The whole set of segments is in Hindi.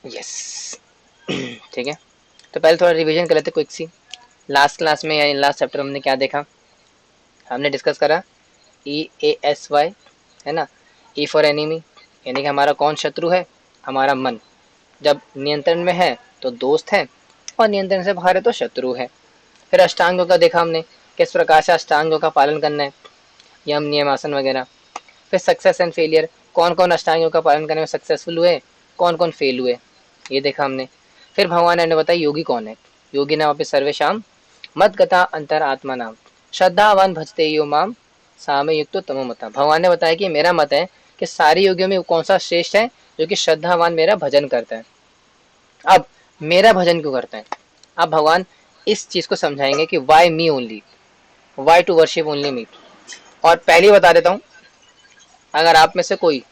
यस। ठीक है, तो पहले थोड़ा रिवीजन कर लेते क्विक सी। लास्ट क्लास में या लास्ट चैप्टर हमने क्या देखा, हमने डिस्कस करा EASY, है ना। ई फॉर एनिमी, यानी कि हमारा कौन शत्रु है, हमारा मन। जब नियंत्रण में है तो दोस्त है, और नियंत्रण से बाहर है तो शत्रु है। फिर अष्टांगों का देखा हमने, किस प्रकार से अष्टांगों का पालन करना है, यम नियम आसन वगैरह। फिर सक्सेस एंड फेलियर, कौन कौन अष्टांगों का पालन करने में सक्सेसफुल हुए, कौन कौन फेल हुए, ये देखा हमने। फिर भगवान ने बताया योगी कौन है। योगी नाम अपने सर्वेशाम मत गता अंतर आत्मा नाम श्रद्धावान भजते यो माम सामे युक्तो तमो मता। भगवान ने बताया कि मेरा मत है कि सारे योगियों में कौन सा श्रेष्ठ है, जो कि श्रद्धावान मेरा भजन करता है। अब मेरा भजन क्यों करता है, अब भगवान इस चीज को समझाएंगे कि why me only, why to worship only me. और पहले बता देता हूँ, अगर आप में से कोई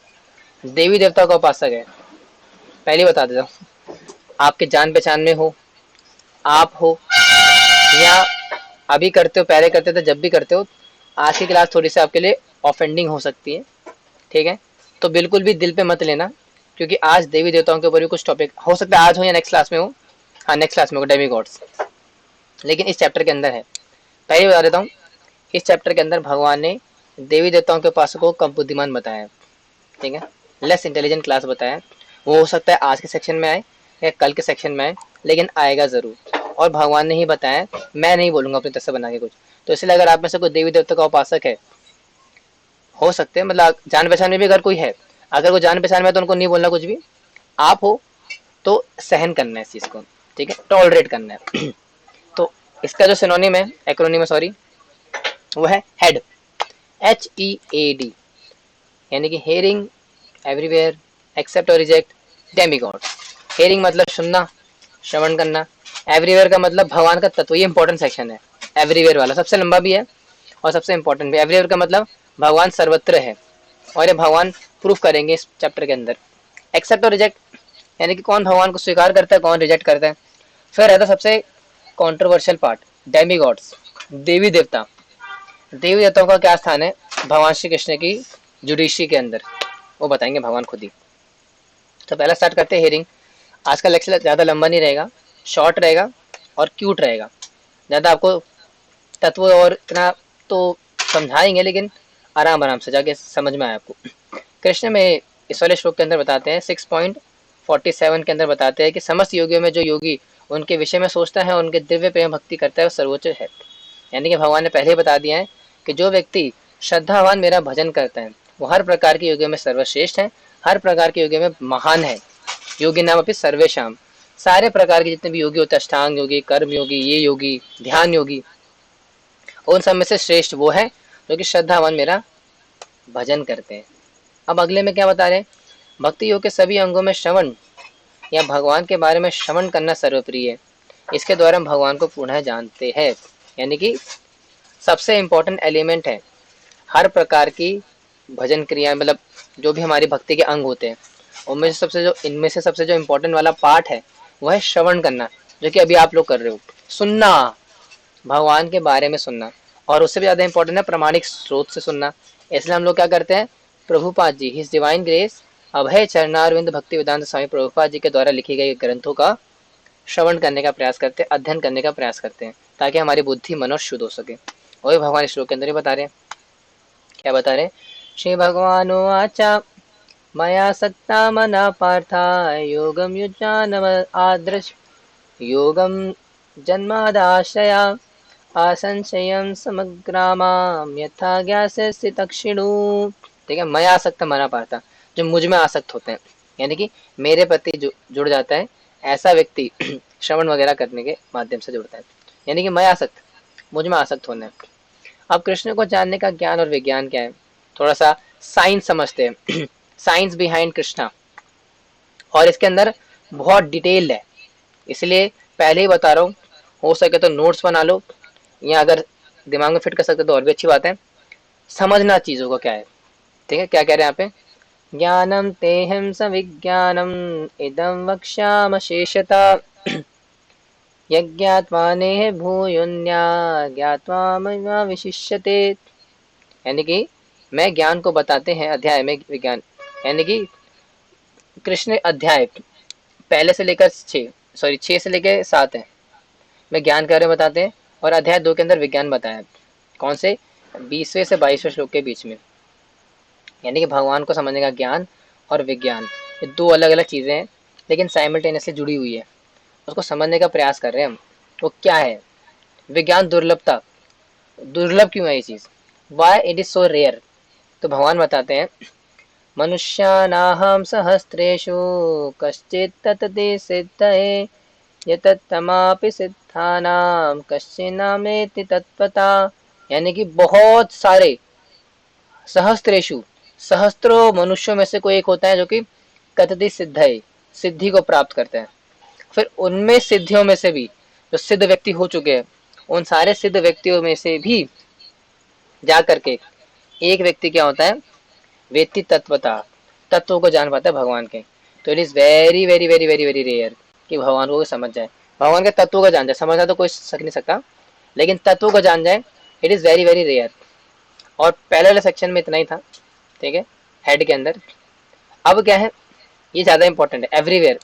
देवी देवता का उपासक है, पहले बता देता हूँ, आपके जान पहचान में हो, आप हो, या अभी करते हो, पहले करते थे, जब भी करते हो, आज की क्लास थोड़ी सी आपके लिए ऑफेंडिंग हो सकती है। ठीक है, तो बिल्कुल भी दिल पे मत लेना, क्योंकि आज देवी देवताओं के ऊपर भी कुछ टॉपिक हो सकता है आज हो या नेक्स्ट क्लास में हो। हाँ, नेक्स्ट क्लास में हो डेमी गॉड्स, लेकिन इस चैप्टर के अंदर है। पहले बता देता हूँ, इस चैप्टर के अंदर भगवान ने देवी देवताओं के उपासकों को कम बुद्धिमान बताया है। ठीक है, लेस इंटेलिजेंट क्लास बताया। वो हो सकता है आज के सेक्शन में आए या कल के सेक्शन में आए, लेकिन आएगा जरूर। और भगवान ने ही बताया, मैं नहीं बोलूंगा अपनी तरफ से बना के कुछ। तो इसलिए अगर आप में से कोई देवी देवता का उपासक है, हो सकते हैं मतलब जान पहचान में भी अगर कोई है, अगर वो जान पहचान में है तो उनको नहीं बोलना कुछ भी। आप हो तो सहन करना है इस चीज को, ठीक है, टॉलरेट करना है। तो इसका जो सिनोनिम है, एक्रोनिम है सॉरी, वो है हेड, HEAD, यानी कि हेयरिंग एवरीवेयर एक्सेप्ट और रिजेक्ट डेमीगॉड। हेयरिंग मतलब सुनना, श्रवण करना। एवरीवेयर का मतलब भगवान का तत्व, ये इंपॉर्टेंट सेक्शन है। एवरीवेयर वाला सबसे लंबा भी है और सबसे इंपॉर्टेंट भी। एवरीवेयर का मतलब भगवान सर्वत्र है, और ये भगवान प्रूफ करेंगे इस चैप्टर के अंदर। एक्सेप्ट और रिजेक्ट, यानी कि कौन भगवान को स्वीकार करता है, कौन रिजेक्ट करता है। फिर रहता सबसे कॉन्ट्रोवर्शियल पार्ट, डेमीगॉड्स, देवी देवता। देवी देवताओं का क्या स्थान है भगवान श्री कृष्ण की जुडिशरी के अंदर, वो बताएंगे भगवान खुद ही। तो पहला स्टार्ट करते हैं हेयरिंग। आज का लेक्चर ज़्यादा लंबा नहीं रहेगा, शॉर्ट रहेगा और क्यूट रहेगा। ज़्यादा आपको तत्व और इतना तो समझाएंगे, लेकिन आराम आराम से जाके समझ में आए आपको। कृष्ण में इस वाले श्लोक के अंदर बताते हैं 6.47 के अंदर बताते हैं कि समस्त योगियों में जो योगी उनके विषय में सोचता है, उनके दिव्य प्रेम भक्ति करता है, वो सर्वोच्च है। यानी कि भगवान ने पहले ही बता दिया है कि जो व्यक्ति श्रद्धावान मेरा भजन करता है, वो हर प्रकार के योगियों में सर्वश्रेष्ठ है, हर प्रकार के योगियों में महान है। योगी नाम अपनी सर्वेशाम, सारे प्रकार के जितने भी योगी होते हैं, अष्टांग योगी, कर्म योगी, ये योगी, ध्यान योगी, उन सब में से श्रेष्ठ वो है जो कि श्रद्धावान मेरा भजन करते हैं। अब अगले में क्या बता रहे हैं, भक्ति योग के सभी अंगों में श्रवण या भगवान के बारे में श्रवण करना सर्वप्रिय है। इसके द्वारा हम भगवान को पुनः जानते हैं। यानी कि सबसे इम्पोर्टेंट एलिमेंट है हर प्रकार की भजन क्रिया, मतलब जो भी हमारी भक्ति के अंग होते हैं, उनमें से सबसे जो इनमें से सबसे जो इम्पोर्टेंट वाला पार्ट है वो है श्रवण करना, जो कि अभी आप लोग कर रहे हो। सुनना, भगवान के बारे में सुनना, और उससे भी ज़्यादा इंपॉर्टेंट है प्रमाणिक स्रोत से सुनना। इसलिए हम लोग क्या करते हैं, Prabhupada ji his divine grace अभय चरणारविंद भक्ति वेदांत स्वामी प्रभुपाद जी के द्वारा लिखी गई ग्रंथों का श्रवण करने का प्रयास करते हैं, अध्ययन करने का प्रयास करते हैं, ताकि हमारी बुद्धि मन और शुद्ध हो सके। वही भगवान इस श्लोक के अंदर ही बता रहे हैं। क्या बता रहे हैं, श्री भगवान आचा मया सक्ता मना पार्था योगम युजान आदृश योगम जन्मादाश्रया असंशयम समग्रामाम यथा ज्ञास्य तक्षिणु। ठीक है, मैं आसक्त मना पाता, जो मुझ में आसक्त होते हैं, यानी कि मेरे प्रति जुड़ जाता है, ऐसा व्यक्ति श्रवण वगैरह करने के माध्यम से जुड़ता है। यानी कि मैं आसक्त, मुझ में आसक्त होना है। अब कृष्ण को जानने का ज्ञान और विज्ञान क्या है, थोड़ा सा साइंस समझते हैं। साइंस बिहाइंड कृष्णा, और इसके अंदर बहुत डिटेल्ड है, इसलिए पहले ही बता रहा हूँ। हो सके तो नोट्स बना लो, या अगर दिमाग में फिट कर सकते तो और भी अच्छी बात है। समझना चीजों को क्या है। ठीक है, क्या कह रहे हैं यहाँ पे, ज्ञानम तेहम सविज्ञानम इदम वक्ष्याम शेषता यज्ञात्वा नेह भूयोन्या ज्ञात्वा मया विशिष्यते। यानी कि मैं ज्ञान को बताते हैं, अध्याय में विज्ञान, यानी कि कृष्ण अध्याय पहले से लेकर 6 से लेकर 7 है में ज्ञान के बारे में बताते हैं, और अध्याय 2 के अंदर विज्ञान बताया है। कौन से? 20वें से 22वें श्लोक के बीच में। यानी कि भगवान को समझने का ज्ञान और विज्ञान, ये दो अलग अलग चीज़ें हैं, लेकिन साइमल्टेनियसली जुड़ी हुई है। उसको समझने का प्रयास कर रहे हैं हम। वो क्या है? विज्ञान दुर्लभता, दुर्लभ क्यों है ये चीज़? Why it is so rare? तो भगवान बताते हैं, मनुष्यानाहं सहस्रेषु कश्चित् ततते सिद्धये यततमापि सिद्धानां कश्चिन्नामेति तत्त्वता। यानी कि बहुत सारे, सहस्त्रेषु, सहस्त्रों मनुष्यों में से कोई एक होता है जो कि कतति सिद्धये, सिद्धि को प्राप्त करता है। फिर उनमें सिद्धियों में से भी जो सिद्ध व्यक्ति हो चुके हैं, उन सारे सिद्ध व्यक्तियों में से भी जा करके एक व्यक्ति क्या होता है? वेत्ति तत्वता, तत्वों को जान पाता है भगवान के। तो it is very very very very very rare कि भगवान को समझ जाए, भगवान के तत्वों को जान जाए। समझना तो कोई सक नहीं सकता, लेकिन तत्वों को जान जाए, it is very very rare. और पहले वाले सेक्शन में इतना ही था, ठीक है, हेड के अंदर। अब क्या है, ये ज्यादा इंपॉर्टेंट है। एवरीवेयर,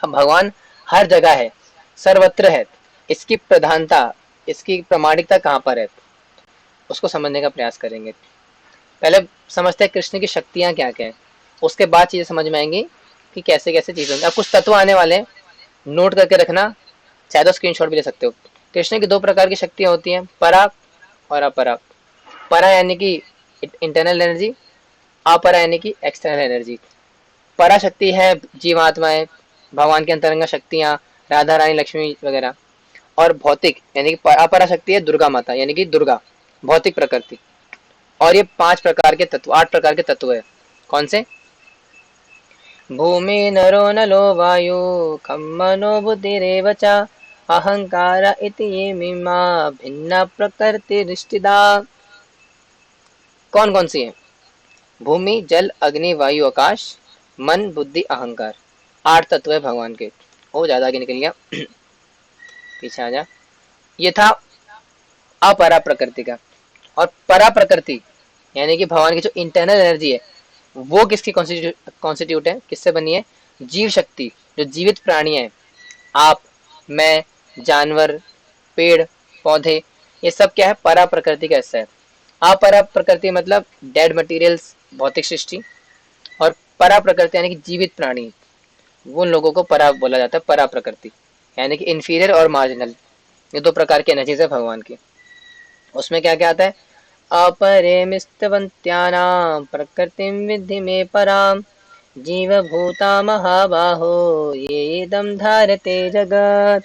हम भगवान हर जगह है, सर्वत्र है। इसकी प्रधानता, इसकी प्रामाणिकता कहाँ पर है, उसको समझने का प्रयास करेंगे। पहले समझते हैं कृष्ण की शक्तियाँ क्या क्या है, उसके बाद चीजें समझ में आएंगी कि कैसे कैसे चीजें होंगी। अब कुछ तत्व आने वाले हैं, नोट करके रखना, चाहे तो स्क्रीनशॉट भी ले सकते हो। कृष्ण की दो प्रकार की शक्तियाँ होती हैं, परा और अपरा। परा यानी कि इंटरनल एनर्जी, अपरा यानी कि एक्सटर्नल एनर्जी। परा शक्ति है जीवात्माएं, भगवान की अंतरंग शक्तियाँ, राधा रानी, लक्ष्मी वगैरह। और भौतिक यानी कि अपरा शक्ति है दुर्गा माता, यानी कि दुर्गा, भौतिक प्रकृति। और ये 5 प्रकार के तत्व, 8 प्रकार के तत्व है। कौन से? भूमि नरो नलो वायु खम मनो बुद्धिरेव च अहंकार इति ये मीमा भिन्ना प्रकृति रिष्टिदा। कौन कौन सी है? भूमि, जल, अग्नि, वायु, आकाश, मन, बुद्धि, अहंकार। 8 तत्व है भगवान के। ओ ज्यादा आगे निकल गया, पीछे आ जा। ये था अपरा प्रकृति का। और परा प्रकृति यानी कि भगवान की जो इंटरनल एनर्जी है, वो किसकी कॉन्स्टिट्यूट है, किससे बनी है? जीव शक्ति, जो जीवित प्राणी है, आप, मैं, जानवर, पेड़ पौधे, ये सब क्या है? परा प्रकृति का हिस्सा है। अपरा प्रकृति मतलब डेड मटेरियल्स, भौतिक सृष्टि। और परा प्रकृति यानी कि जीवित प्राणी, उन लोगों को परा बोला जाता है, परा प्रकृति यानी कि इंफीरियर और मार्जिनल। ये दो प्रकार की एनर्जीज है भगवान की। उसमें क्या क्या आता है? अपरेमिस्तवन्त्यानां प्रकृतिं विद्धि मे परां जीवभूता महाबाहो ये दम धारते जगत।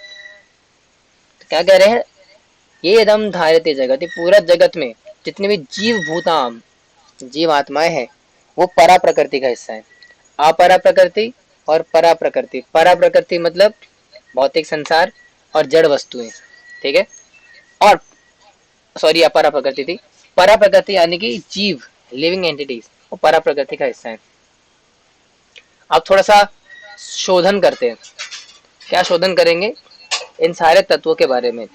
तो क्या कह रहे हैं? ये दम धारते जगत, ये पूरा जगत में जितने भी जीव भूताम, जीव आत्माएं हैं, वो परा प्रकृति का हिस्सा है। अपरा प्रकृति और परा प्रकृति। परा प्रकृति मतलब भौतिक संसार और जड़ वस्तुएं, ठीक है। और सॉरी, अपरा प्रकृति थी। परा प्रकृति यानी कि जीव, लिविंग एंटिटीज, वो परा प्रकृति का हिस्सा है। अब थोड़ा सा शोधन करते हैं। क्या शोधन करेंगे? इन सारे तत्वों के बारे में।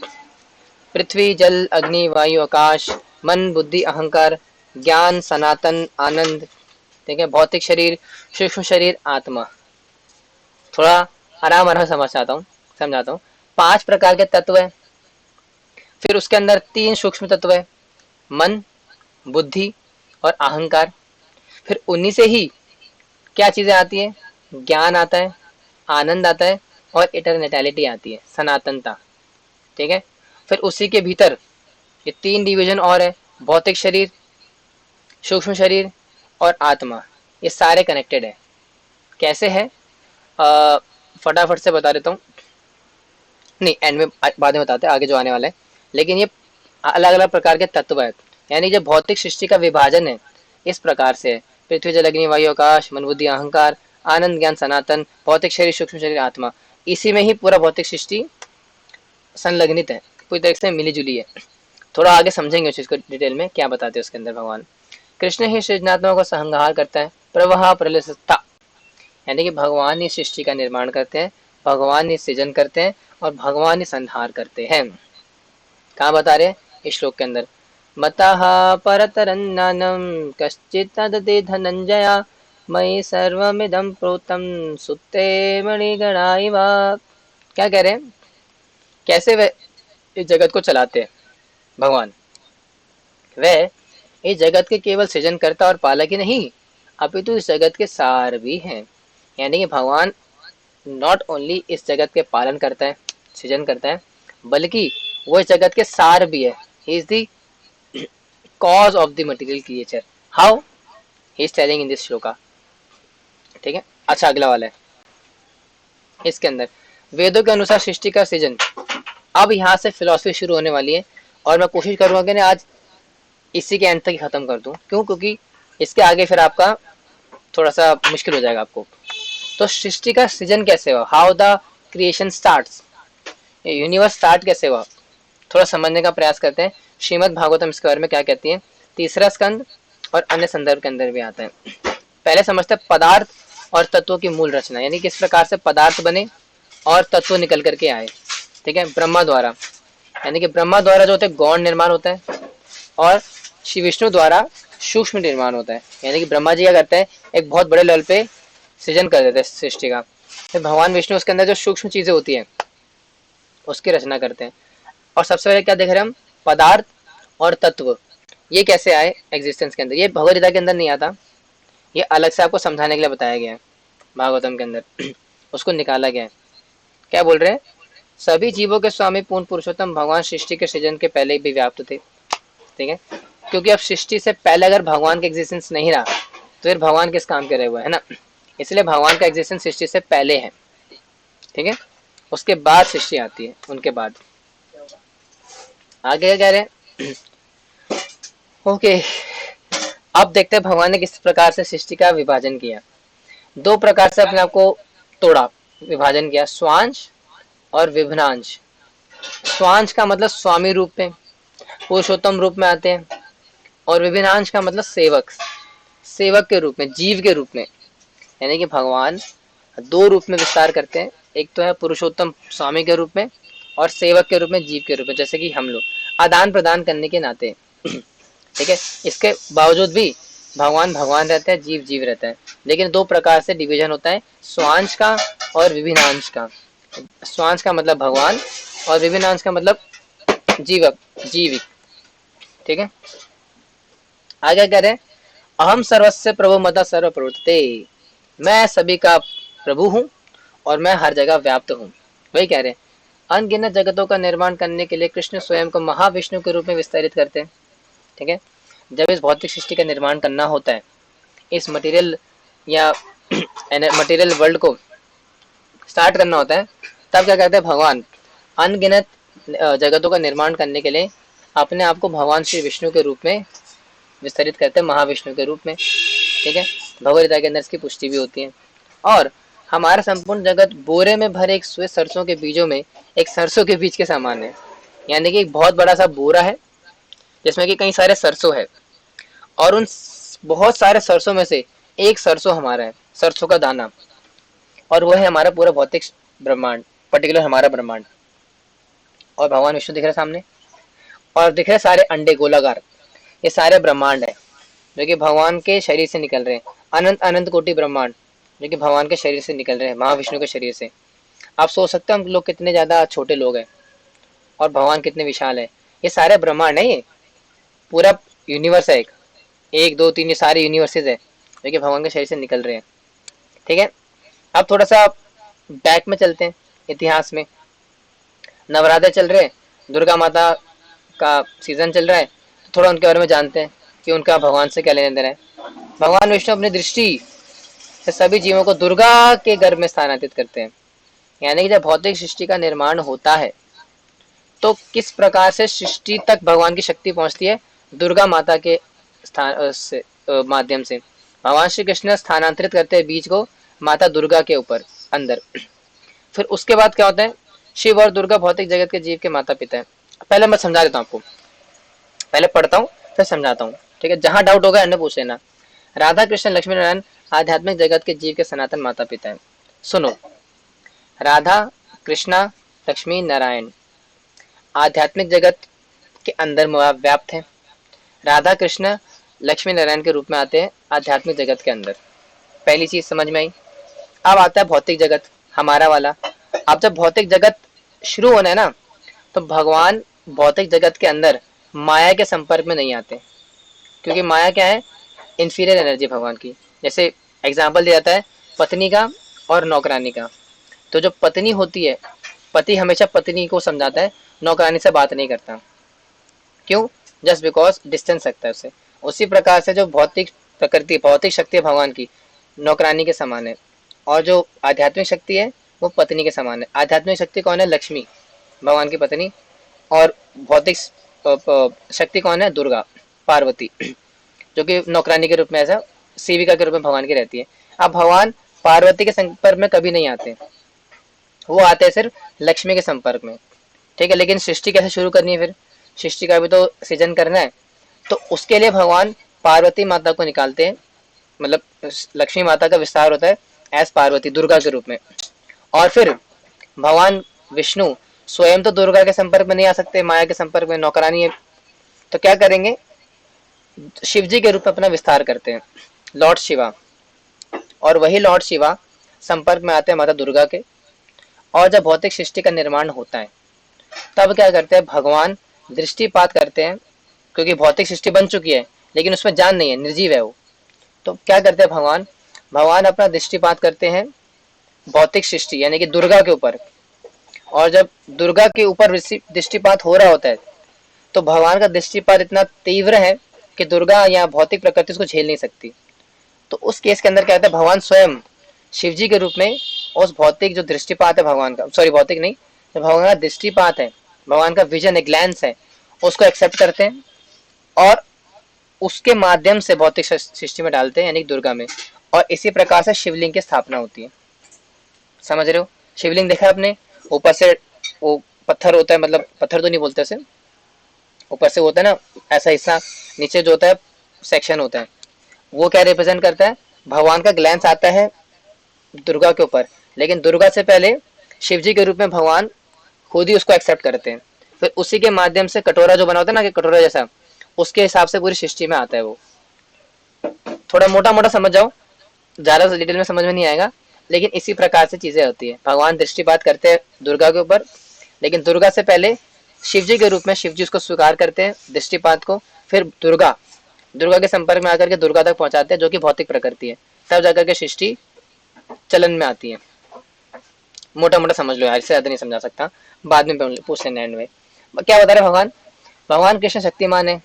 पृथ्वी, जल, अग्नि, वायु, आकाश, मन, बुद्धि, अहंकार, ज्ञान, सनातन, आनंद, ठीक है, भौतिक शरीर, सूक्ष्म शरीर, आत्मा। थोड़ा आराम आराम समझाता हूँ। 5 प्रकार के तत्व है, फिर उसके अंदर 3 सूक्ष्म तत्व है, मन, बुद्धि और अहंकार। फिर उन्हीं से ही क्या चीजें आती है? ज्ञान आता है, आनंद आता है और इटरनेटैलिटी आती है, सनातनता, ठीक है। फिर उसी के भीतर ये 3 डिवीजन और है, भौतिक शरीर, सूक्ष्म शरीर और आत्मा। ये सारे कनेक्टेड है। कैसे है? फटाफट से बता देता हूँ, नहीं एंड में बाद में बताते हैं, आगे जो आने वाला है। लेकिन ये अलग अलग प्रकार के तत्व है। यानी जो भौतिक सृष्टि का विभाजन है, इस प्रकार से है। पृथ्वी, जल, अग्नि, वायु, आकाश, मन, बुद्धि, अहंकार, आनंद, ज्ञान, सनातन, भौतिक शरीर, सूक्ष्म शरीर, आत्मा। इसी में ही पूरा भौतिक सृष्टि संलग्नित है, पूरी तरह से मिली जुली है। थोड़ा आगे समझेंगे उस चीज को डिटेल में, क्या बताते हैं उसके अंदर भगवान। कृष्ण ही सृजनात्मा को संहार करता है, प्रवाह प्रलसता, यानी कि भगवान ही सृष्टि का निर्माण करते हैं, भगवान ही सृजन करते हैं और भगवान ही संहार करते हैं। कहाँ बता रहे हैं? इस श्लोक के अंदर, मतः परतरन्नानं कश्चित् तदते धनंजया मयि सर्वमिदं प्रोतं सुप्ते मणिगणा इव। क्या कह रहे हैं, कैसे वे इस जगत को चलाते हैं भगवान। वह इस जगत के केवल सृजनकर्ता और पालक ही नहीं, अपितु इस जगत के सार भी हैं। यानी कि भगवान नॉट ओनली इस जगत के पालन करता है, सृजन करता है, बल्कि वो इस जगत के सार भी है। He is the cause of the material creature, how he is telling in this shloka. ठीक है, अच्छा अगला वाला है इसके अंदर, वेदों के अनुसार सृष्टि का सृजन। अब यहाँ से फिलॉसफी शुरू होने वाली है और मैं कोशिश करूंगा कि ना आज इसी के एंड तक ही खत्म कर दूं। क्यों? क्योंकि इसके आगे फिर आपका थोड़ा सा मुश्किल हो जाएगा आपको। तो सृष्टि का सृजन कैसे हुआ, how the creation starts, universe start कैसे हुआ, थोड़ा समझने का प्रयास करते हैं। श्रीमद् भागवतम इसके बारे में क्या कहती है, तीसरा स्कंद और अन्य संदर्भ के अंदर भी आता है। पहले समझते हैं पदार्थ और तत्वों की मूल रचना, यानी किस प्रकार से पदार्थ बने और तत्व निकल करके आए। ठीक है, ब्रह्मा द्वारा, यानी कि ब्रह्मा द्वारा जो होता है गौण निर्माण होता है और श्री विष्णु द्वारा सूक्ष्म निर्माण होता है। यानी कि ब्रह्मा जी क्या करते हैं, एक बहुत बड़े लेवल पे सृजन कर देते हैं सृष्टि का, फिर भगवान विष्णु उसके अंदर जो सूक्ष्म चीजें होती हैं उसकी रचना करते हैं। और सबसे पहले क्या देख रहे हैं हम, पदार्थ और तत्व, ये कैसे आए एग्जिस्टेंस के अंदर। ये भगवद गीता के अंदर नहीं आता, ये अलग से आपको समझाने के लिए बताया गया है भागवतम के अंदर उसको निकाला गया है। क्या बोल रहे हैं, सभी जीवों के स्वामी पूर्ण पुरुषोत्तम भगवान सृष्टि के सृजन के पहले भी व्याप्त थे। ठीक है, क्योंकि अब सृष्टि से पहले अगर भगवान का एग्जिस्टेंस नहीं रहा तो फिर भगवान किस काम के रहे हुए है ना, इसलिए भगवान का एग्जिस्टेंस सृष्टि से पहले है। ठीक है, उसके बाद सृष्टि आती है, उनके बाद। आगे क्या कह रहे हैं ओके, अब देखते हैं भगवान ने किस प्रकार से सृष्टि का विभाजन किया। दो प्रकार से अपने आप को तोड़ा, विभाजन किया, स्वांश और विभिन्नांश। स्वांश का मतलब स्वामी रूप में, पुरुषोत्तम रूप में आते हैं, और विभिन्नांश का मतलब सेवक, सेवक के रूप में, जीव के रूप में। यानी कि भगवान दो रूप में विस्तार करते हैं, एक तो है पुरुषोत्तम स्वामी के रूप में और सेवक के रूप में, जीव के रूप में, जैसे कि हम लोग आदान प्रदान करने के नाते। ठीक है, इसके बावजूद भी भगवान भगवान रहता है, जीव जीव रहता है, लेकिन दो प्रकार से डिवीजन होता है, स्वांश का और विभिन्नांश का। स्वांश का मतलब भगवान और विभिन्नांश का मतलब जीवक, जीविक। ठीक है, आगे कह रहे हैं, अहम सर्वस्य प्रभु मता सर्व प्रवर्तते, मैं सभी का प्रभु हूँ और मैं हर जगह व्याप्त हूँ। वही कह रहे हैं, अनगिनत जगतों का निर्माण करने के लिए कृष्ण स्वयं को महाविष्णु के रूप में विस्तारित करते हैं। ठीक है, जब इस भौतिक सृष्टि का निर्माण करना होता है, इस मटेरियल या मटेरियल वर्ल्ड को स्टार्ट करना होता है, तब क्या करते हैं भगवान, अनगिनत जगतों का निर्माण करने के लिए अपने आप को भगवान श्री विष्णु के रूप में विस्तरित करते हैं, महाविष्णु के रूप में। ठीक है, भगवद गीता के अंदर इसकी पुष्टि भी होती है। और हमारा संपूर्ण जगत बोरे में भरे एक श्वेत सरसों के बीजों में एक सरसों के बीज के समान है। यानी कि एक बहुत बड़ा सा बोरा है जिसमें कि कई सारे सरसों है, और उन बहुत सारे सरसों में से एक सरसों हमारा है, सरसों का दाना, और वो है हमारा पूरा भौतिक ब्रह्मांड, पर्टिकुलर हमारा ब्रह्मांड। और भगवान विष्णु दिख रहे सामने, और दिख रहे सारे अंडे गोलाकार, ये सारे ब्रह्मांड है जो कि भगवान के शरीर से निकल रहे हैं। अनंत अनंत कोटि ब्रह्मांड जो कि भगवान के शरीर से निकल रहे हैं, महाविष्णु के शरीर से। आप सोच सकते हैं हम लोग कितने ज्यादा छोटे लोग हैं और भगवान कितने विशाल है। ये सारे ब्रह्मांड है, ये पूरा यूनिवर्स है, एक एक दो तीन, ये सारे यूनिवर्सेस है जो कि भगवान के शरीर से निकल रहे हैं। ठीक है, अब थोड़ा सा बैक में चलते हैं इतिहास में। नवरात्र चल रहे हैं, दुर्गा माता का सीजन चल रहा है, तो थोड़ा उनके बारे में जानते हैं कि उनका भगवान से क्या लेना देना है। भगवान विष्णु अपनी दृष्टि से सभी जीवों को दुर्गा के गर्भ में स्थानांतरित करते हैं। यानी कि जब भौतिक सृष्टि का निर्माण होता है तो किस प्रकार से सृष्टि तक भगवान की शक्ति पहुंचती है, दुर्गा माता के स्थान से माध्यम से। भगवान श्री कृष्ण स्थानांतरित करते हैं बीज को माता दुर्गा के ऊपर अंदर। फिर उसके बाद क्या होता है, शिव और दुर्गा भौतिक जगत के जीव के माता पिता है। पहले मैं समझा देता हूँ आपको, पहले पढ़ता हूँ फिर समझाता हूँ। ठीक है, जहां डाउट होगा अन्य पूछ लेना। राधा कृष्ण लक्ष्मी नारायण आध्यात्मिक जगत के जीव के सनातन माता पिता है। सुनो, राधा कृष्णा लक्ष्मी नारायण आध्यात्मिक जगत के अंदर व्याप्त है। राधा कृष्ण लक्ष्मी नारायण के रूप में आते हैं आध्यात्मिक जगत के अंदर। पहली चीज समझ में आई। अब आता है भौतिक जगत, हमारा वाला। अब जब भौतिक जगत शुरू होना है ना, तो भगवान भौतिक जगत के अंदर माया के संपर्क में नहीं आते, क्योंकि माया क्या है, इंफीरियर एनर्जी भगवान की। जैसे एग्जाम्पल दिया जाता है पत्नी का और नौकरानी का। तो जो पत्नी होती है, पति हमेशा पत्नी को समझाता है, नौकरानी से बात नहीं करता। क्यों? जस्ट बिकॉज डिस्टेंस रखता है उससे। उसी प्रकार से जो भौतिक प्रकृति, भौतिक शक्ति है भगवान की, नौकरानी के समान है, और जो आध्यात्मिक शक्ति है वो पत्नी के समान है। आध्यात्मिक शक्ति कौन है? लक्ष्मी, भगवान की पत्नी। और भौतिक शक्ति कौन है? दुर्गा, पार्वती, जो कि नौकरानी के रूप में, ऐसा सेविका के रूप में भगवान की रहती है। अब भगवान पार्वती के संपर्क में कभी नहीं आते, वो आते हैं सिर्फ लक्ष्मी के संपर्क में। ठीक है, लेकिन सृष्टि कैसे शुरू करनी है? फिर सृष्टि का भी तो सृजन करना है, तो उसके लिए भगवान पार्वती माता को निकालते हैं, मतलब लक्ष्मी माता का विस्तार होता है एज पार्वती, दुर्गा के रूप में। और फिर भगवान विष्णु स्वयं तो दुर्गा के संपर्क में नहीं आ सकते, माया के संपर्क में, नौकरानी है, तो क्या करेंगे? शिव जी के रूप में अपना विस्तार करते हैं, लॉर्ड शिवा। और वही लॉर्ड शिवा संपर्क में आते हैं माता दुर्गा के। और जब भौतिक सृष्टि का निर्माण होता है, तब क्या करते हैं? भगवान दृष्टिपात करते हैं, क्योंकि भौतिक सृष्टि बन चुकी है लेकिन उसमें जान नहीं है, निर्जीव है वो। तो क्या करते हैं भगवान? भगवान अपना दृष्टिपात करते हैं भौतिक सृष्टि यानी कि दुर्गा के ऊपर। और जब दुर्गा के ऊपर दृष्टिपात हो रहा होता है, तो भगवान का दृष्टिपात इतना तीव्र है कि दुर्गा या भौतिक प्रकृति उसको झेल नहीं सकती। तो उस केस के अंदर क्या होता है? भगवान स्वयं शिव जी के रूप में उस भौतिक जो दृष्टिपात है भगवान का, सॉरी भौतिक नहीं, जो भगवान का दृष्टिपात है, भगवान का विजन है, ग्लैंस है, उसको एक्सेप्ट करते हैं और उसके माध्यम से भौतिक सृष्टि में डालते हैं, यानी दुर्गा में। और इसी प्रकार से शिवलिंग की स्थापना होती है। समझ रहे हो? शिवलिंग देखा आपने, ऊपर से वो पत्थर होता है, मतलब पत्थर तो नहीं बोलते उसे, ऊपर से होता है ना ऐसा हिस्सा, नीचे जो होता है सेक्शन होता है, वो क्या रिप्रेजेंट करता है? भगवान का ग्लैंस आता है दुर्गा के ऊपर, लेकिन दुर्गा से पहले शिव जी के रूप में भगवान खुद ही उसको एक्सेप्ट करते हैं। फिर उसी के माध्यम से कटोरा जो बना होता है ना, कि कटोरा जैसा, उसके हिसाब से पूरी सृष्टि में आता है वो। थोड़ा मोटा मोटा समझ जाओ, ज्यादा डिटेल में समझ में नहीं आएगा, लेकिन इसी प्रकार से चीजें होती है। भगवान दृष्टिपात करते हैं दुर्गा के ऊपर, लेकिन दुर्गा से पहले शिव जी के रूप में शिव जी उसको स्वीकार करते हैं दृष्टिपात को। फिर दुर्गा के संपर्क में आकर के दुर्गा तक पहुंचाते हैं, जो कि भौतिक प्रकृति है, तब जाकर के सृष्टि चलन में आती है। मोटा मोटा समझ लो यार, इससे ज्यादा नहीं समझा सकता, बाद में पूछ लेना एंड में। क्या बता रहे भगवान? भगवान कृष्ण शक्तिमान है,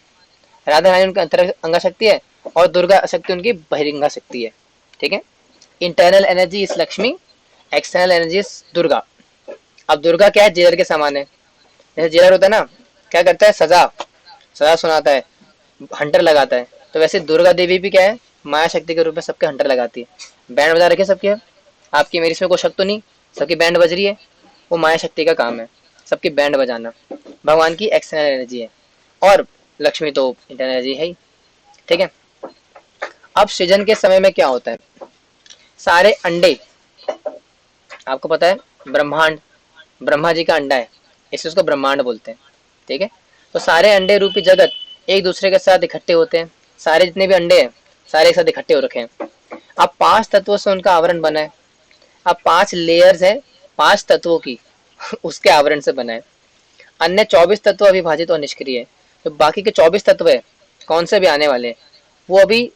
राधा रानी उनका अंतरंगा शक्ति है, और दुर्गा शक्ति उनकी बहिरंगा शक्ति है। ठीक है, internal energy is Lakshmi, external energy is Durga. अब दुर्गा क्या है? जेलर के समान है। जैसे जेलर होता है ना, क्या करता है? सजा सजा सुनाता है, हंटर लगाता है। तो वैसे दुर्गा देवी भी क्या है? माया शक्ति के रूप में सबके हंटर लगाती है। बैंड बजा रखे सबके, आपकी मेरी इसमें कोई शक तो नहीं, सबकी बैंड बज रही है, वो माया शक्ति का काम है, सबकी बैंड बजाना। भगवान की एक्सटर्नल एनर्जी है, और लक्ष्मी तो इंटरनल एनर्जी है ही। ठीक है, अब सृजन के समय में क्या होता है? सारे अंडे, आपको पता है ब्रह्मांड, ब्रह्मा जी का अंडा है, इसलिए उसको ब्रह्मांड बोलते हैं। ठीक है, तो सारे अंडे रूपी जगत एक दूसरे के साथ इकट्ठे होते हैं। सारे जितने भी अंडे हैं सारे एक साथ इकट्ठे हो रखे हैं। अब 5 तत्वों से उनका आवरण बना है। अब 5 लेयर्स है 5 तत्वों की उसके आवरण से बना है। अन्य 24 तत्व अविभाजित और निष्क्रिय है। तो बाकी के 24 तत्व है, कौन से भी आने वाले हैं, वो अभी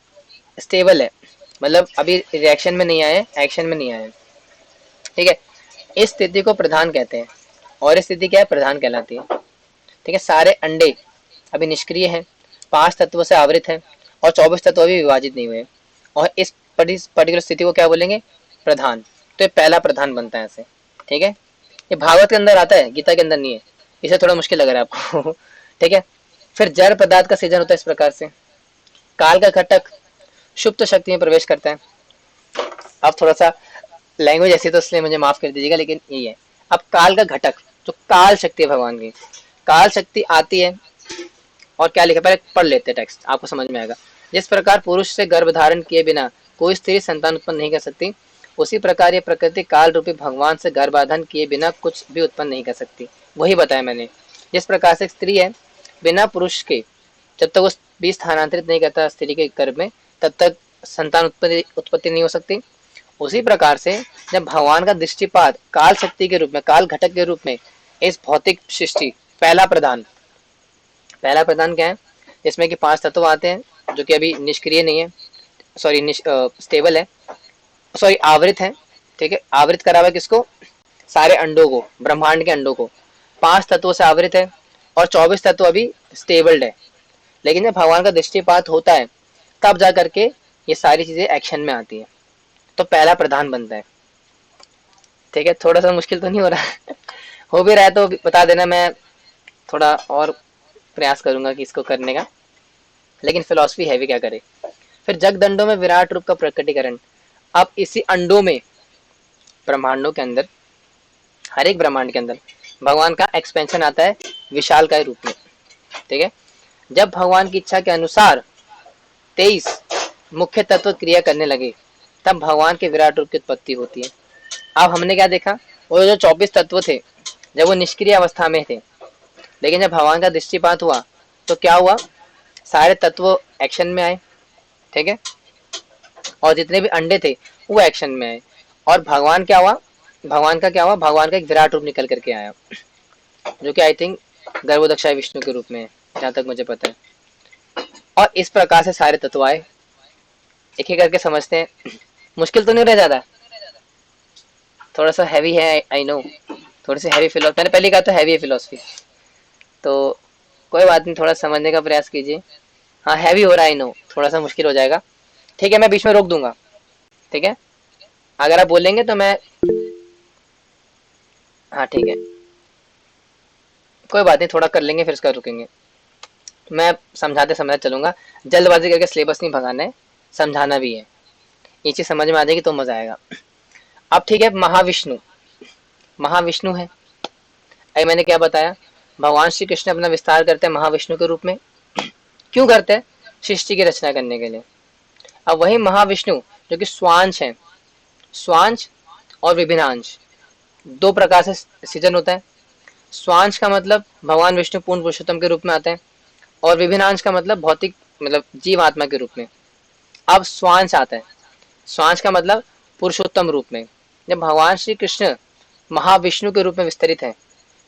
स्टेबल है, मतलब अभी रिएक्शन में नहीं आए, एक्शन में नहीं आए। ठीक है, इस स्थिति को प्रधान कहते हैं, और इस स्थिति क्या है? प्रधान कहलाती है। ठीक है, सारे अंडे अभी निष्क्रिय हैं, 5 तत्व से आवृत हैं, और 24 तत्व अभी विभाजित नहीं हुए, और इस पर्टिकुलर स्थिति को क्या बोलेंगे? प्रधान। तो ये पहला प्रधान बनता है ऐसे। ठीक है, ये भागवत के अंदर आता है, गीता के अंदर नहीं है, इसे थोड़ा मुश्किल लग रहा है आपको ठीक है, फिर जड़ पदार्थ का सृजन होता है इस प्रकार से। काल का घटक सुप्त शक्ति में प्रवेश करता है। अब थोड़ा सा लैंग्वेज ऐसी तो इसलिए मुझे माफ कर दीजिएगा, लेकिन यही है। अब काल का घटक जो काल शक्ति है भगवान की, काल शक्ति आती है, और क्या लिखा पहले पढ़ लेते हैं टेक्स्ट, आपको समझ में आएगा। जिस प्रकार पुरुष से गर्भ धारण किए बिना कोई स्त्री संतान उत्पन्न नहीं कर सकती, उसी प्रकार ये प्रकृति काल रूपी भगवान से गर्भाधान किए बिना कुछ भी उत्पन्न नहीं कर सकती। वही बताया मैंने, जिस प्रकार से स्त्री है बिना पुरुष के, जब तक वो भी स्थानांतरित नहीं करता स्त्री के गर्भ में, तब तक संतान उत्पत्ति नहीं हो सकती। उसी प्रकार से जब भगवान का दृष्टिपात काल शक्ति के रूप में, काल घटक के रूप में इस भौतिक सृष्टि, पहला प्रधान क्या है, जिसमें कि 5 तत्व आते हैं जो कि अभी निष्क्रिय नहीं है, सॉरी स्टेबल है, सॉरी आवृत है। ठीक है, आवृत करा हुआ किसको, सारे अंडों को, ब्रह्मांड के अंडों को 5 तत्वों से आवृत है, और 24 तत्व अभी स्टेबल्ड है। लेकिन जब भगवान का दृष्टिपात होता है तब जा करके ये सारी चीजें एक्शन में आती है, तो पहला प्रधान बनता है। ठीक है, थोड़ा सा मुश्किल तो नहीं हो रहा है? हो भी रहा है तो बता देना, मैं थोड़ा और प्रयास करूंगा कि इसको करने का, लेकिन फिलॉसफी है भी क्या करे। फिर जगदंडों में विराट रूप का प्रकटीकरण। अब इसी अंडों में, ब्रह्मांडों के अंदर, हर एक ब्रह्मांड के अंदर भगवान का एक्सपेंशन आता है विशालकाय रूप में। ठीक है, जब भगवान की इच्छा के अनुसार 23 मुख्य तत्व क्रिया करने लगे तब भगवान के विराट रूप की उत्पत्ति होती है। अब हमने क्या देखा, वो जो 24 तत्व थे जब वो निष्क्रिय अवस्था में थे, लेकिन जब भगवान का दृष्टिपात हुआ तो क्या हुआ, सारे तत्व एक्शन में आए। ठीक है, और जितने भी अंडे थे वो एक्शन में आए, और भगवान क्या हुआ, भगवान का क्या हुआ, भगवान का एक विराट रूप निकल करके आया, जो कि आई थिंक गर्भोदक्षाय विष्णु के रूप में है, जहां तक मुझे पता है। और इस प्रकार से सारे तत्व आए। एक एक करके समझते हैं। मुश्किल तो नहीं रह जाता, थोड़ा सा हैवी है, आई नो, थोड़ी सी हैवी फिलोसफी, मैंने पहले कहा था हैवी है फिलोसफी, तो कोई बात नहीं, थोड़ा समझने का प्रयास कीजिए। हाँ हैवी हो रहा है, आई नो, थोड़ा सा मुश्किल हो जाएगा। ठीक है, मैं बीच में रोक दूंगा। ठीक है, अगर आप बोलेंगे तो मैं, हाँ ठीक है, कोई बात नहीं, थोड़ा कर लेंगे फिर इसका रुकेंगे। मैं समझाते समझाते चलूंगा, जल्दबाजी करके सिलेबस नहीं भगाना है, समझाना भी है। ये चीज समझ में आ जाएगी तो मजा आएगा। अब ठीक है, महाविष्णु, महाविष्णु है, अभी मैंने क्या बताया, भगवान श्री कृष्ण अपना विस्तार करते हैं महाविष्णु के रूप में। क्यों करते हैं, सृष्टि की रचना करने के लिए। अब वही महाविष्णु जो कि स्वांश है, स्वांश और विभिन्नांश, दो प्रकार से सृजन होता है। स्वांश का मतलब भगवान विष्णु पूर्ण पुरुषोत्तम के रूप में आते हैं, और विभिन्नांश का मतलब भौतिक, मतलब जीव आत्मा के रूप में। अब स्वांश आता है, स्वांश का मतलब पुरुषोत्तम रूप में। जब भगवान श्री कृष्ण महाविष्णु के रूप में विस्तरित है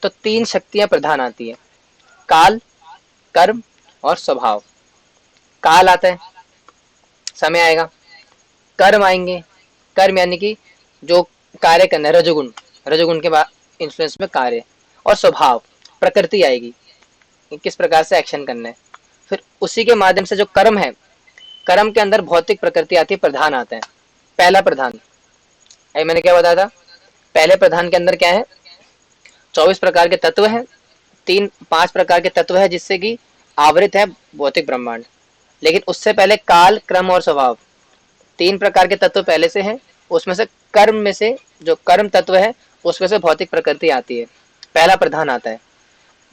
तो 3 शक्तियां प्रधान आती है, काल, कर्म और स्वभाव। काल आता है, समय आएगा, कर्म आएंगे, कर्म यानी कि जो कार्य करना है, रजोगुण, रजोगुण के बाद इन्फ्लुएंस में कार्य, और स्वभाव, प्रकृति आएगी, किस प्रकार से एक्शन करना है। फिर उसी के माध्यम से जो कर्म है, कर्म के अंदर भौतिक प्रकृति आती है, प्रधान आता है, पहला प्रधान। अभी मैंने क्या बताया था, पहले प्रधान के अंदर क्या है, 24 प्रकार के तत्व है, 5 प्रकार के तत्व है जिससे कि आवृत है भौतिक ब्रह्मांड। लेकिन उससे पहले काल, क्रम और स्वभाव, 3 प्रकार के तत्व पहले से हैं। उसमें से कर्म में से जो कर्म तत्व है उसमें से भौतिक प्रकृति आती है, पहला प्रधान आता है।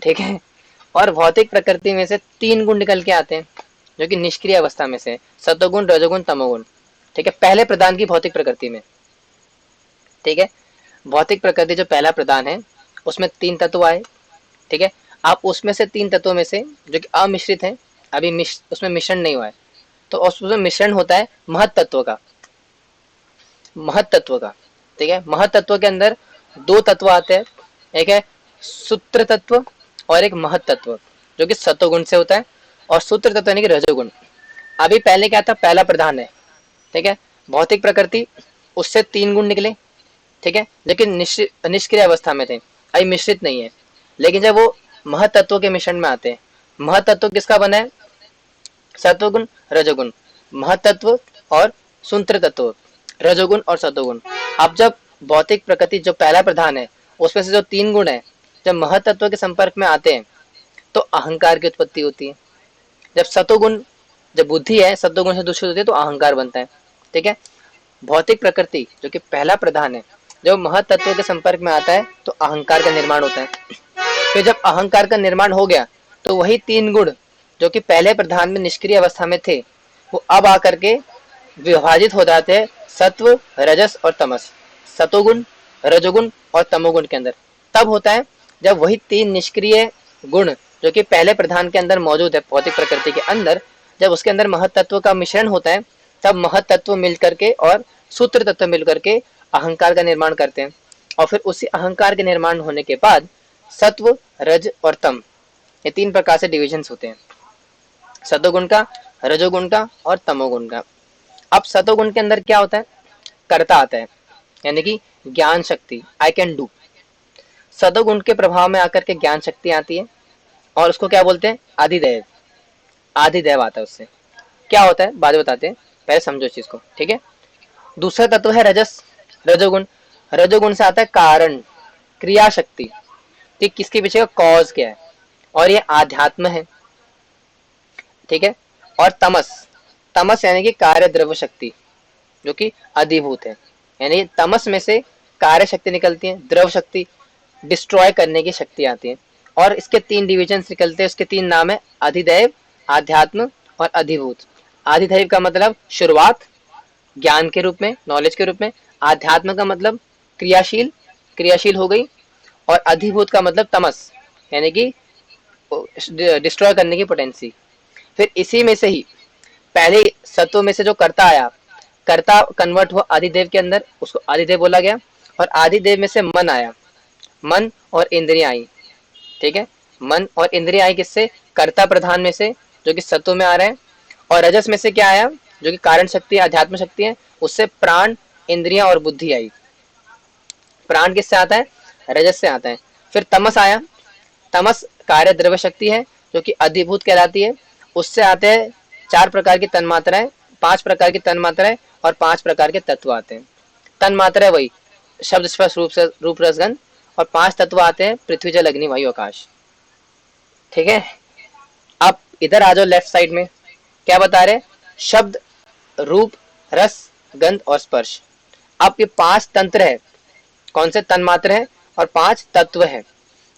ठीक है, और भौतिक प्रकृति में से 3 गुण निकल के आते हैं जो कि निष्क्रिय अवस्था में से, सतोगुण, रजोगुण, तमोगुण। ठीक है, पहले प्रधान की भौतिक प्रकृति में। ठीक है, भौतिक प्रकृति जो पहला प्रधान है उसमें 3 तत्व आए। ठीक है, आप उसमें से 3 तत्वों में से जो कि अमिश्रित है, अभी उसमें मिश्रण नहीं हुआ है, तो उसमें मिश्रण होता है महत तत्व का, महत तत्व का। ठीक है, महत तत्व के अंदर 2 तत्व आते हैं, एक है सूत्र तत्व और एक महत तत्व, जो कि सतोगुण से होता है, और सूत्र तत्व यानी कि रजोगुण। अभी पहले क्या था, पहला प्रधान है। ठीक है, भौतिक प्रकृति, उससे 3 गुण निकले। ठीक है, लेकिन निष्क्रिय अवस्था में थे, अभी मिश्रित नहीं है। लेकिन जब वो महत तत्व के मिश्रण में आते हैं, महत तत्व किसका बना है, सत्वगुण, रजोगुण, महत तत्व और सूत्र तत्व, रजोगुण और सतोगुण। अब जब भौतिक प्रकृति जो पहला प्रधान है उसमें से जो 3 गुण है जब महत तत्व के संपर्क में आते हैं तो अहंकार की उत्पत्ति होती है। जब सतोगुण, जब बुद्धि है सतोगुण से दूषित होती है तो अहंकार बनता है। ठीक है, भौतिक प्रकृति जो कि पहला प्रधान है जब महत तत्व के संपर्क में आता है तो अहंकार का निर्माण होता है। फिर जब अहंकार का निर्माण हो गया तो वही 3 गुण जो कि पहले प्रधान में निष्क्रिय अवस्था में थे वो अब आकर के विभाजित हो जाते हैं सत्व, रजस और तमस, सतोगुण, रजोगुण और तमोगुण के अंदर। तब होता है जब वही 3 निष्क्रिय गुण जो कि पहले प्रधान के अंदर मौजूद है भौतिक प्रकृति के अंदर, जब उसके अंदर महत तत्व का मिश्रण होता है तब महत तत्व मिल करके और सूत्र तत्व मिल करके अहंकार का निर्माण करते हैं। और फिर उसी अहंकार के निर्माण होने के बाद सत्व, रज और तम, ये तीन प्रकार से डिविजन्स होते हैं, सतोगुण का, रजोगुण का और तमोगुण का। अब सतोगुण के अंदर क्या होता है, कर्ता आता है, यानी कि ज्ञान शक्ति, आई कैन डू। सतोगुण के प्रभाव में आकर के ज्ञान शक्ति आती है और उसको क्या बोलते हैं, आदिदेव। आदिदेव आता है उससे। क्या होता है बाद में बताते हैं, पहले समझो इस चीज को, ठीक है। दूसरा तत्व है रजस, रजोगुण। रजोगुण से आता है कारण, क्रिया शक्ति, ठीक, किसके पीछे का कॉज क्या है, और ये आध्यात्म है, ठीक है। और तमस, तमस यानी कि कार्य द्रव्य शक्ति, जो कि अधिभूत है, यानी तमस में से कार्य शक्ति निकलती है, द्रव शक्ति, डिस्ट्रॉय करने की शक्ति आती है। और इसके तीन डिविजन निकलते हैं, उसके तीन नाम है, अधिदैव, आध्यात्म और अधिभूत। अधिदैव का मतलब शुरुआत, ज्ञान के रूप में, नॉलेज के रूप में। आध्यात्म का मतलब क्रियाशील, क्रियाशील हो गई। और अधिभूत का मतलब तमस, यानी कि डिस्ट्रॉय करने की पोटेंसी। फिर इसी में से ही पहले सत्व में से जो कर्ता आया, कर्ता कन्वर्ट हुआ आदिदेव के अंदर, उसको आदिदेव बोला गया। और आदिदेव में से मन आया, मन और इंद्रियां आई, ठीक है। मन और इंद्रियां आई किससे, कर्ता प्रधान में से, जो कि सत्व में आ रहे हैं। और रजस में से क्या आया, जो कि कारण शक्ति, अध्यात्म शक्ति है, उससे प्राण, इंद्रियां और बुद्धि आई। प्राण किससे आता है, रजस से आता है। फिर तमस आया, तमस कार्य द्रव्य शक्ति है, जो कि अधिभूत कहलाती है। उससे आते हैं चार प्रकार की तन्मात्राएं, पांच प्रकार की तन्मात्राएं और पांच प्रकार के तत्व आते हैं। तन्मात्राएं वही शब्द, स्पर्श, रूप रस गंध। और पांच तत्व आते हैं, पृथ्वी जल अग्नि वायु आकाश, ठीक है। अब इधर आ जाओ लेफ्ट साइड में, क्या बता रहे, शब्द, रूप, रस, गंध और स्पर्श। अब ये पांच तंत्र है, कौन से, तन्मात्र है और पांच तत्व है।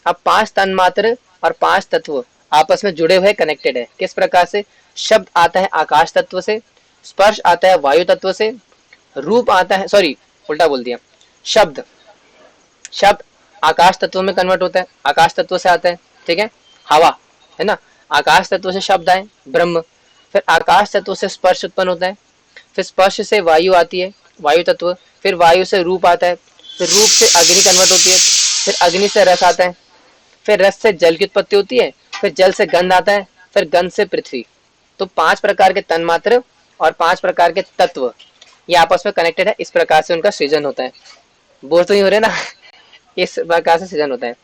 अब पांच तन्मात्र और पांच तत्व आपस में जुड़े हुए, कनेक्टेड है। किस प्रकार से, शब्द आता है आकाश तत्व से, स्पर्श आता है वायु तत्व से, रूप आता है, सॉरी उल्टा बोल दिया, शब्द, शब्द आकाश तत्व में कन्वर्ट होता है, आकाश तत्व से आता है, ठीक है, हवा है ना। आकाश तत्व से शब्द आए, ब्रह्म। फिर आकाश तत्व से स्पर्श उत्पन्न होता है, फिर स्पर्श से वायु आती है, वायु तत्व। फिर वायु से रूप आता है, फिर रूप से अग्नि कन्वर्ट होती है, फिर अग्नि से रस आता है, फिर रस से जल की उत्पत्ति होती है, फिर जल से गंध आता है, फिर गंध से पृथ्वी। तो पांच प्रकार के तन्मात्र और पांच प्रकार के तत्व ये आपस में कनेक्टेड है, इस प्रकार से उनका सृजन होता है। बोर तो नहीं हो रहे ना इस प्रकार से सृजन होता है।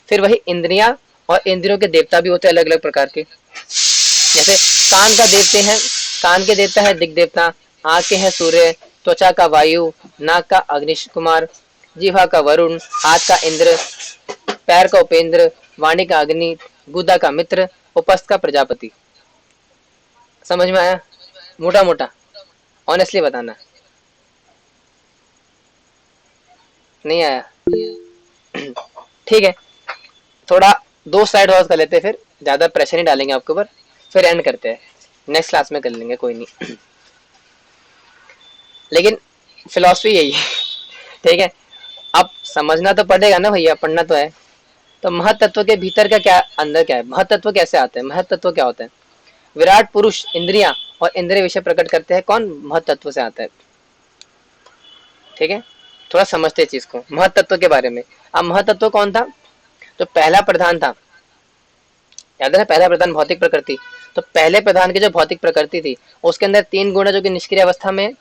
फिर वही इंद्रियां, और इंद्रियों के देवता भी होते हैं अलग अलग प्रकार के। जैसे कान का देवते हैं, कान के देवता है दिग देवता, आंख के हैं सूर्य, त्वचा का वायु, नाक का अग्निश कुमार, जीवा का वरुण, हाथ का इंद्र, पैर का उपेंद्र, वाणी का अग्नि, गुदा का मित्र, उपस्थ का प्रजापति। समझ में आया, मोटा मोटा, ऑनेस्टली बताना, नहीं आया, ठीक है। थोड़ा दो स्लाइड और कर लेते हैं, फिर ज्यादा प्रेशर नहीं डालेंगे आपके ऊपर, फिर एंड करते हैं, नेक्स्ट क्लास में कर लेंगे, कोई नहीं। लेकिन फिलॉसफी यही है, ठीक है। अब समझना तो पड़ेगा ना भैया, पढ़ना तो है। तो महतत्व के भीतर का क्या, अंदर क्या है, महतत्व कैसे आते हैं, महतत्व क्या होता है, विराट पुरुष, इंद्रियां और इंद्रिय विषय प्रकट करते हैं, कौन, महतत्व से आता है, ठीक है। थोड़ा समझते हैं चीज को, महतत्व के बारे में। अब महतत्व कौन था, जो पहला प्रधान था, याद है, पहला प्रधान भौतिक प्रकृति। तो पहले प्रधान की जो भौतिक प्रकृति थी, उसके अंदर तीन गुण है जो कि निष्क्रिय अवस्था में है।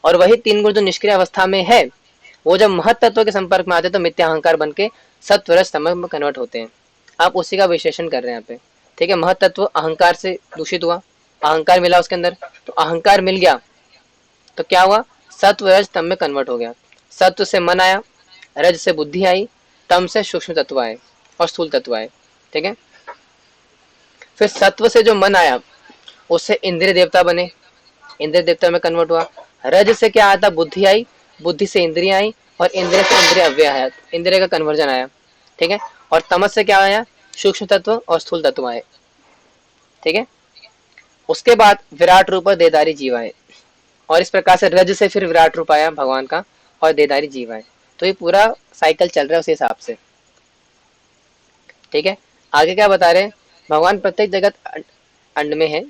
और वही तीन गुण जो निष्क्रिय अवस्था में है, वो जब महत तत्व के संपर्क में आते हैं तो मिथ्या अहंकार बन के सत्व रज तमो में कन्वर्ट होते हैं। आप उसी का विश्लेषण कर रहे हैं यहाँ पे, ठीक है। महत तत्व अहंकार से दूषित हुआ, अहंकार मिला उसके अंदर, तो अहंकार मिल गया तो क्या हुआ, सत्व रज तम में कन्वर्ट हो गया। सत्व से मन आया, रज से बुद्धि आई, तम से सूक्ष्म तत्व आए और स्थूल तत्व आए, ठीक है। फिर सत्व से जो मन आया उससे इंद्रिय देवता बने, इंद्रिय देवता में कन्वर्ट हुआ। रज से क्या आया था, बुद्धि आई, बुद्धि से इंद्रिय आई और इंद्रिय से इंद्रिय अव्यय आया, इंद्रिय का कन्वर्जन आया, ठीक है। और तमस से क्या आया, सूक्ष्म तत्व और स्थूल तत्व आए, ठीक है। उसके बाद विराट रूप और देदारी जीव आए, और इस प्रकार से रज से फिर विराट रूप आया भगवान का और देदारी जीव आए। तो ये पूरा साइकिल चल रहा है उस हिसाब से, ठीक है। आगे क्या बता रहे हैं, भगवान प्रत्येक जगत अंड में है,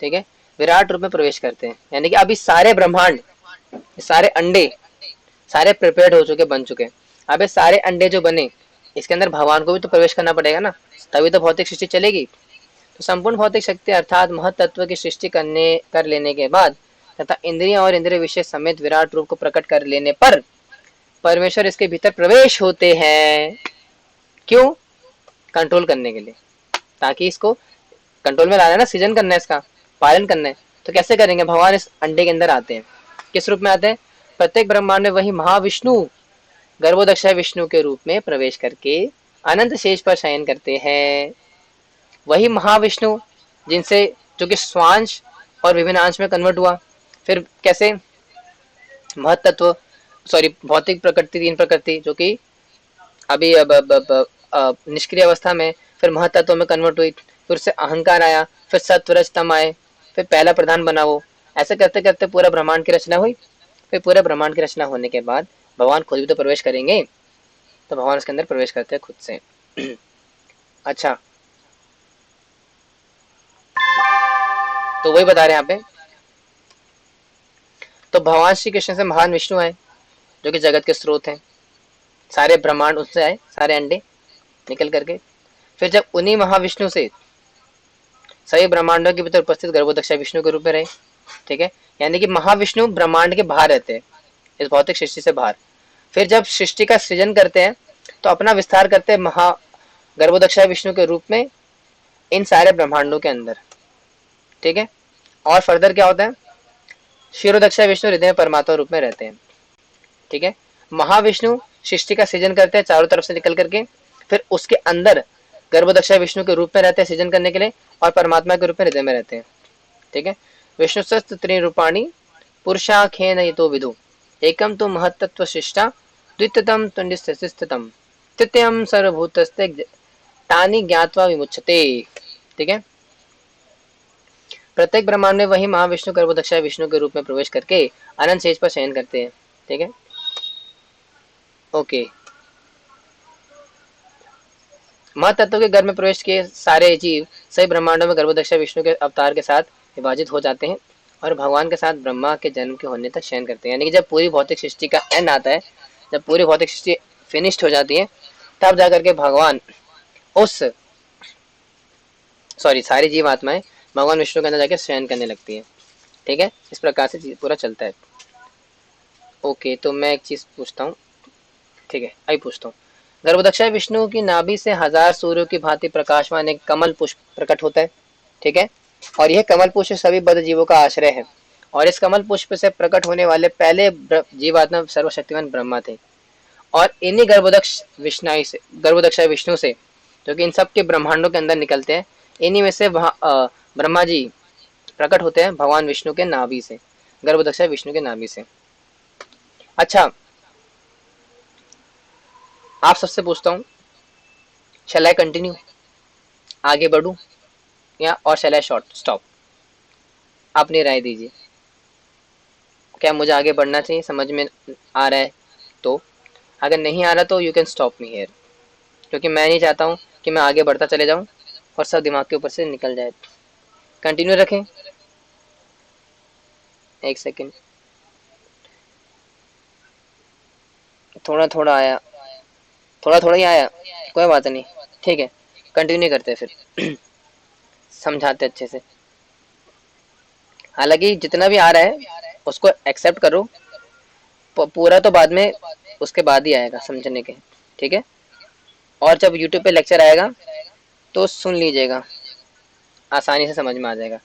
ठीक है। विराट रूप में प्रवेश करते हैं। यानी कि अभी सारे ब्रह्मांड, सारे अंडे सारे प्रिपेयर्ड हो चुके, बन चुके। अब ये सारे अंडे जो बने, इसके अंदर भगवान को भी तो प्रवेश करना पड़ेगा ना, तभी तो भौतिक सृष्टि चलेगी। तो संपूर्ण भौतिक शक्ति अर्थात महतत्व की सृष्टि कर लेने के बाद तथा इंद्रियां और इंद्रिय विशेष समेत विराट रूप को प्रकट कर लेने पर परमेश्वर इसके भीतर प्रवेश होते हैं। क्यों? कंट्रोल करने के लिए, ताकि इसको कंट्रोल में लाना है ना, सृजन करना है, इसका पालन करना है। तो कैसे करेंगे? भगवान इस अंडे के अंदर आते हैं। किस रूप में आते हैं? प्रत्येक ब्रह्मांड में वही महाविष्णु गर्भोदक्ष विष्णु के रूप में प्रवेश करके अनंत शेष पर शयन करते हैं। वही महाविष्णु जिनसे, जो कि स्वांश और विभिन्न अंश में कन्वर्ट हुआ, फिर कैसे महतत्व भौतिक प्रकृति, तीन प्रकृति जो कि अभी निष्क्रिय अवस्था में, फिर महतत्व में कन्वर्ट हुई, फिर उससे अहंकार आया, फिर सत्व रज तम आए, फिर पहला प्रधान बना वो। ऐसे करते करते पूरा ब्रह्मांड की रचना हुई। फिर पूरे ब्रह्मांड की रचना होने के बाद भगवान खुद भी तो प्रवेश करेंगे, तो भगवान उसके अंदर प्रवेश करते हैं खुद से। अच्छा, तो वही बता रहे हैं यहाँ पे। तो भगवान श्री कृष्ण से महान विष्णु आए, जो कि जगत के स्रोत हैं। सारे ब्रह्मांड उससे आए, सारे अंडे निकल करके। फिर जब उन्हीं महाविष्णु से सभी ब्रह्मांडों के भीतर उपस्थित गर्भोदक्ष विष्णु के रूप में रहे, ठीक है। यानी कि महाविष्णु ब्रह्मांड के बाहर रहते हैं, इस भौतिक सृष्टि से बाहर। फिर जब सृष्टि का सृजन करते हैं तो अपना विस्तार करते हैं महा गर्भोदक्ष विष्णु के रूप में इन सारे ब्रह्मांडों के अंदर, ठीक है। और फर्दर क्या होता है? क्षीरोदक्ष विष्णु हृदय में परमात्मा रूप में रहते हैं, ठीक है। महाविष्णु सृष्टि का सृजन करते हैं चारों तरफ से निकल करके, फिर उसके अंदर गर्भोदक्ष विष्णु के रूप में रहते हैं सृजन करने के लिए, और परमात्मा के रूप में हृदय में रहते हैं, ठीक है। विष्णु सस्त त्रिरूपाणी पुरुषाखेन यतो विदु एकम तो महत्तत्व शिष्टा द्वितीयम तुंडिस्थितम तृतीयम सर्वभूतस्ते तानि ज्ञात्वा विमुच्यते, ठीक है। प्रत्येक ब्रह्मांड में वही महाविष्णु गर्भोदक्ष विष्णु के रूप में प्रवेश करके अनंत शेष पर शयन करते हैं, ठीक है। ओके, महतत्व के गर्भ में प्रवेश किए सारे जीव सही ब्रह्मांडों में गर्भोदक्ष विष्णु के अवतार के साथ विभाजित हो जाते हैं और भगवान के साथ ब्रह्मा के जन्म के होने तक शयन करते हैं। यानी कि जब पूरी भौतिक सृष्टि का एंड आता है, जब पूरी भौतिक सृष्टि फिनिश्ड हो जाती है, तब जाकर के भगवान उस सारी जीव आत्माएं भगवान विष्णु के अंदर जाकर शयन करने लगती है, ठीक है। इस प्रकार से पूरा चलता है। ओके, तो मैं एक चीज पूछता हूँ, ठीक है, आई पूछता हूँ। गर्भोदक्ष विष्णु की नाभि से 1000 सूर्यों की भांति प्रकाशमान एक कमल पुष्प प्रकट होता है, ठीक है। और यह कमल पुष्प सभी बद्ध जीवों का आश्रय है, और इस कमल पुष्प से प्रकट होने वाले पहले जीवात्मा सर्वशक्तिमान ब्रह्मा थे। और इन्हीं गर्भोदक्ष विष्णु से, जो कि इन सब के ब्रह्मांडों के अंदर निकलते हैं, इन्हीं में से ब्रह्मा जी प्रकट होते हैं भगवान विष्णु के नाभि से, गर्भोदक्ष विष्णु के नाभि से। अच्छा, आप सबसे पूछता हूँ, शैल आई कंटिन्यू, आगे बढ़ूं या और शैल आई शॉर्ट स्टॉप? अपनी राय दीजिए, क्या मुझे आगे बढ़ना चाहिए? समझ में आ रहा है तो, अगर नहीं आ रहा तो you can stop me here, क्योंकि मैं नहीं चाहता हूँ कि मैं आगे बढ़ता चले जाऊँ और सब दिमाग के ऊपर से निकल जाए। कंटिन्यू रखें, एक सेकेंड, थोड़ा थोड़ा आया, थोड़ा थोड़ा ही आया, कोई बात नहीं, ठीक है, कंटिन्यू करते हैं फिर। समझाते अच्छे से। हालांकि जितना भी आ रहा है उसको एक्सेप्ट करो, पूरा तो बाद में, उसके बाद ही आएगा समझने के, ठीक है। और जब यूट्यूब पे लेक्चर आएगा तो सुन लीजिएगा, आसानी से समझ में आ जाएगा।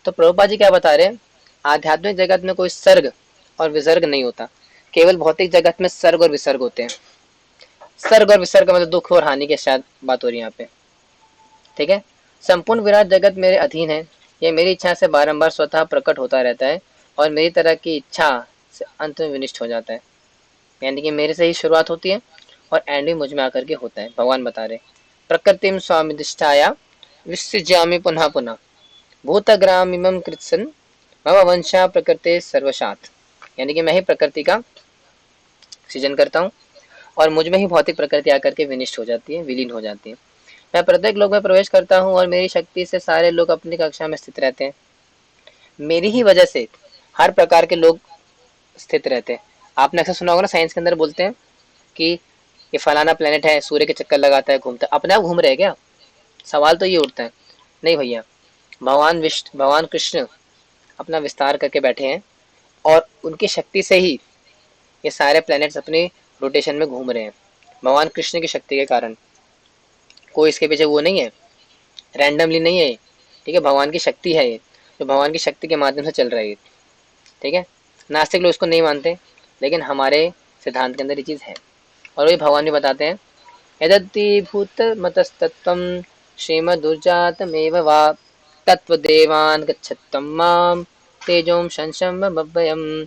तो प्रभुपाद जी क्या बता रहे हैं? आध्यात्मिक जगत में कोई सर्ग और विसर्ग नहीं होता, केवल भौतिक जगत में सर्ग और विसर्ग होते हैं। सर्ग और विसर्ग का मतलब दुख और हानि के शायद बात हो रही है यहाँ पे, ठीक है। संपूर्ण विराट जगत मेरे अधीन है, यह मेरी इच्छा से बारंबार स्वतः प्रकट होता रहता है और मेरी तरह की इच्छा से अंत में विनिष्ट हो जाता है। यानी कि मेरे से ही शुरुआत होती है और एंड भी मुझ में आकर के होता है। भगवान बता रहे, प्रकृतिम स्वामिदिष्टाया विसृज्यामि पुनः पुनः भूतग्रामिमं कृत्सन मम वंशा प्रकृति सर्वशात। यानी कि मैं ही प्रकृति का सृजन करता हूँ और मुझ में ही भौतिक प्रकृति आकर के विनिष्ट हो जाती है, विलीन हो जाती है। मैं प्रत्येक लोक में प्रवेश करता हूँ और मेरी शक्ति से सारे लोग अपनी कक्षा में स्थित रहते हैं। मेरी ही वजह से हर प्रकार के लोग स्थित रहते हैं। आपने अक्सर सुना होगा ना, साइंस के अंदर बोलते हैं कि ये फलाना प्लेनेट है, सूर्य के चक्कर लगाता है, घूमता है, अपने आप घूम रहे हैं क्या? सवाल तो ये उठता है। नहीं भैया, भगवान कृष्ण अपना विस्तार करके बैठे हैं और उनकी शक्ति से ही ये सारे प्लैनेट्स अपने रोटेशन में घूम रहे हैं। भगवान कृष्ण की शक्ति के कारण, कोई इसके पीछे वो नहीं है, रैंडमली नहीं है। ठीक है, भगवान की शक्ति है ये, जो भगवान की शक्ति के माध्यम से चल रहा है ये। ठीक है, नास्तिक लोग इसको नहीं मानते, लेकिन हमारे सिद्धांत के अंदर ये चीज़ है। और वही भगवान भी बताते हैं, यदि भूत मतस्तत्वम श्रीमदुर्जातमेव वा तत्वदेवान गच्छत्तम माम तेजोम संशम बभयम।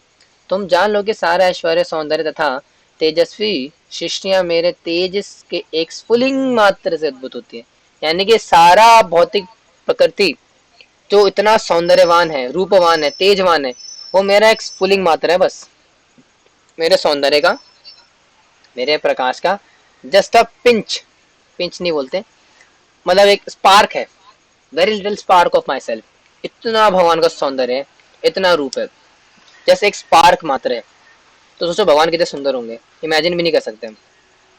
तुम जान लो कि सारा ऐश्वर्य, सौंदर्य तथा तेजस्वी सृष्टियां मेरे तेजस के एक स्फुलिंग मात्र से अद्भुत होती है। यानी कि सारा भौतिक प्रकृति जो इतना सौंदर्यवान है, रूपवान है, तेजवान है, वो मेरा एक स्फुलिंग मात्र है बस, मेरे सौंदर्य का, मेरे प्रकाश का जस्ट अ पिंच, पिंच नहीं बोलते, मतलब एक स्पार्क है, very little spark of my self. इतना भगवान का सौंदर्य है, इतना रूप है, जैसे एक स्पार्क मात्र है। तो सोचो भगवान कितने सुंदर होंगे, इमेजिन भी नहीं कर सकते हम,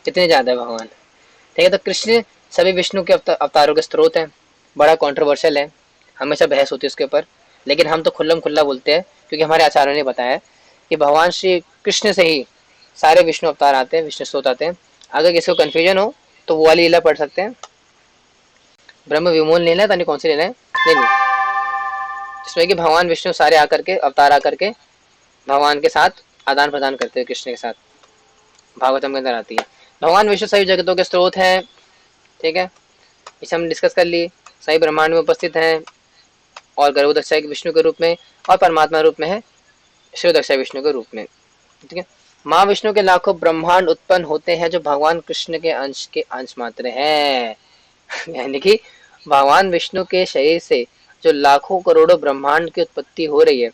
कितने ज्यादा है भगवान। ठीक है, तो कृष्ण सभी विष्णु के अवतारों के स्रोत हैं। बड़ा कंट्रोवर्शियल है, हमेशा बहस होती है उसके ऊपर, लेकिन हम तो खुल्लम खुल्ला बोलते हैं, क्योंकि हमारे आचार्यों ने बताया कि भगवान श्री कृष्ण से ही सारे विष्णु अवतार आते हैं, विष्णु स्रोत आते हैं। अगर किसी को कन्फ्यूजन हो तो वो वाली लीला पढ़ सकते हैं, ब्रह्म विमोल लीला है, तानी कौन सी लीला है, नहीं, जिसमें कि भगवान विष्णु सारे आकर के, अवतार आकर के भगवान के साथ आदान प्रदान करते हैं, कृष्ण के साथ, भागवतम के अंदर आती है। भगवान विष्णु सभी जगतों के स्रोत हैं। ठीक है, इसे हम डिस्कस कर लिए, सही ब्रह्मांड में उपस्थित हैं, और गर्भोदक्षा विष्णु के रूप में, और परमात्मा रूप में है शिवदक्षा विष्णु के रूप में। ठीक है, माँ विष्णु के लाखों ब्रह्मांड उत्पन्न होते हैं जो भगवान कृष्ण के अंश मात्र है। यानी कि भगवान विष्णु के शरीर से जो लाखों करोड़ों ब्रह्मांड की उत्पत्ति हो रही है,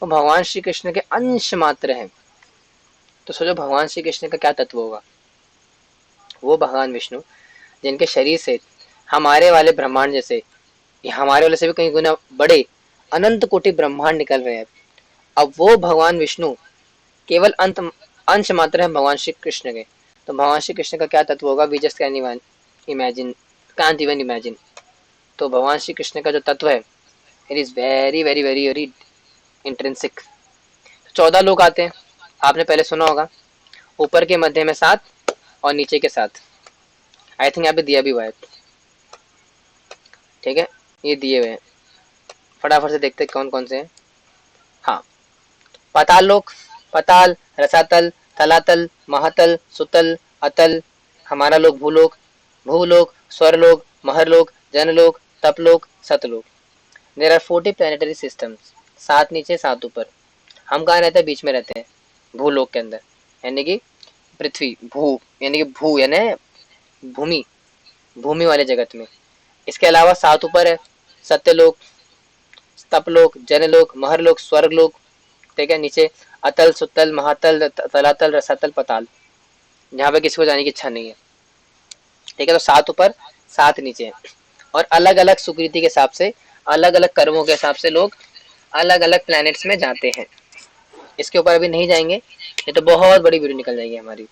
वो भगवान श्री कृष्ण के अंश मात्र है। तो सोचो भगवान श्री कृष्ण का क्या तत्व होगा। वो भगवान विष्णु जिनके शरीर से हमारे वाले ब्रह्मांड जैसे, हमारे वाले से भी कई गुना बड़े अनंत कोटि ब्रह्मांड निकल रहे हैं, अब वो भगवान विष्णु केवल अंत अंश मात्र है भगवान श्री कृष्ण के। तो भगवान श्री कृष्ण का क्या तत्व होगा, we just can imagine, can't even imagine. तो भगवान श्री कृष्ण का जो तत्व है, it is very very very very intrinsic. 14 लोग आते हैं, आपने पहले सुना होगा, ऊपर के, मध्य में 7 और नीचे के 7। आई थिंक यहाँ पे दिया भी हुआ है। ठीक है, ये दिए हुए हैं, फटाफट से देखते कौन कौन से हैं। हाँ, पाताल लोक, पाताल, रसातल, तलातल, महातल, सुतल, अतल, हमारा लोक भूलोक, भूलोक, स्वरलोक, महरलोक, जनलोक, तपलोक, सतलोक। देयर आर 40 प्लानिटरी सिस्टम्स, 7 नीचे 7 ऊपर। हम कहाँ रहते हैं, बीच में रहते हैं, भूलोक के अंदर, यानी कि पृथ्वी, भू यानी कि भू यानी भूमि, भूमि वाले जगत में। इसके अलावा 7 ऊपर है, सत्यलोक, तपलोक, जनलोक, महरलोक, स्वर्गलोक। ठीक है, नीचे अतल, सुतल, महातल, तलातल, रसातल, पताल, जहाँ पे किसी को जाने की इच्छा नहीं है। ठीक है, तो 7 ऊपर 7 नीचे है, और अलग अलग सुकृति के हिसाब से, अलग अलग कर्मों के हिसाब से लोग अलग अलग प्लैनेट्स में जाते हैं। इसके ऊपर अभी नहीं जाएंगे, ये तो बहुत बड़ी वीडियो निकल जाएगी हमारी,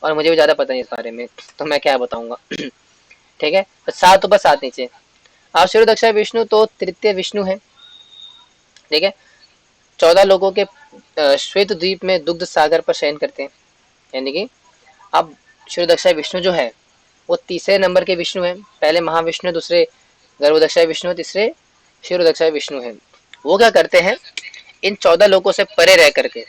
और मुझे भी ज्यादा पता नहीं इस बारे में, तो मैं क्या बताऊंगा। ठीक है, तो 7 ऊपर 7 नीचे। आप शिव दक्षा विष्णु तो तृतीय विष्णु है। ठीक है, 14 लोगों के श्वेत द्वीप में दुग्ध सागर पर शयन करते हैं। यानी कि अब शिवदक्षा विष्णु जो है वो तीसरे नंबर के विष्णु है, पहले महाविष्णु, दूसरे गर्भदक्षा विष्णु, तीसरे शिवदक्षा विष्णु है। वो क्या करते हैं, इन 14 लोगों से परे रह करके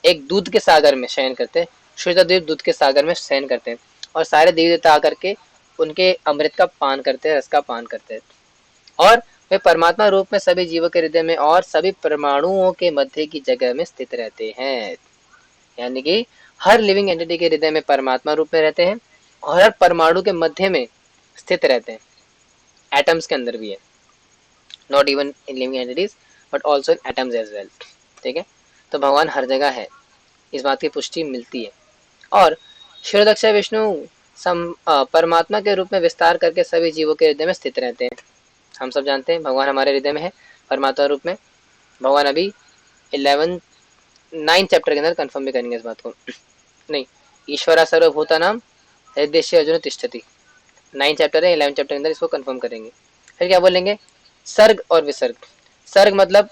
एक दूध के सागर में शयन करते हैं, श्वेत द्वीप दूध के सागर में शयन करते हैं, और सारे देवी देवता आकर के उनके अमृत का पान करते हैं, रस का पान करते हैं, और वे परमात्मा रूप में सभी जीवों के हृदय में और सभी परमाणुओं के मध्य की जगह में स्थित रहते हैं। यानी कि हर लिविंग एंटिटी के हृदय में परमात्मा रूप में रहते हैं, और हर परमाणु के मध्य में स्थित रहते हैं। एटम्स के अंदर भी है, not even in living entities but also in atoms as well. ठीक है, तो भगवान हर जगह है, इस बात की पुष्टि मिलती है। और शिवदक्षा विष्णु परमात्मा के रूप में विस्तार करके सभी जीवों के हृदय में स्थित रहते हैं। हम सब जानते हैं भगवान हमारे हृदय में है, परमात्मा रूप में। भगवान अभी 11 9 चैप्टर के अंदर कंफर्म भी करेंगे इस बात को। नहीं, ईश्वरा सर्वभूतानां हृदय अर्जुन तिष्ठति, 9 चैप्टर है, 11 चैप्टर के अंदर इसको कंफर्म करेंगे। फिर क्या बोलेंगे, सर्ग और विसर्ग। सर्ग मतलब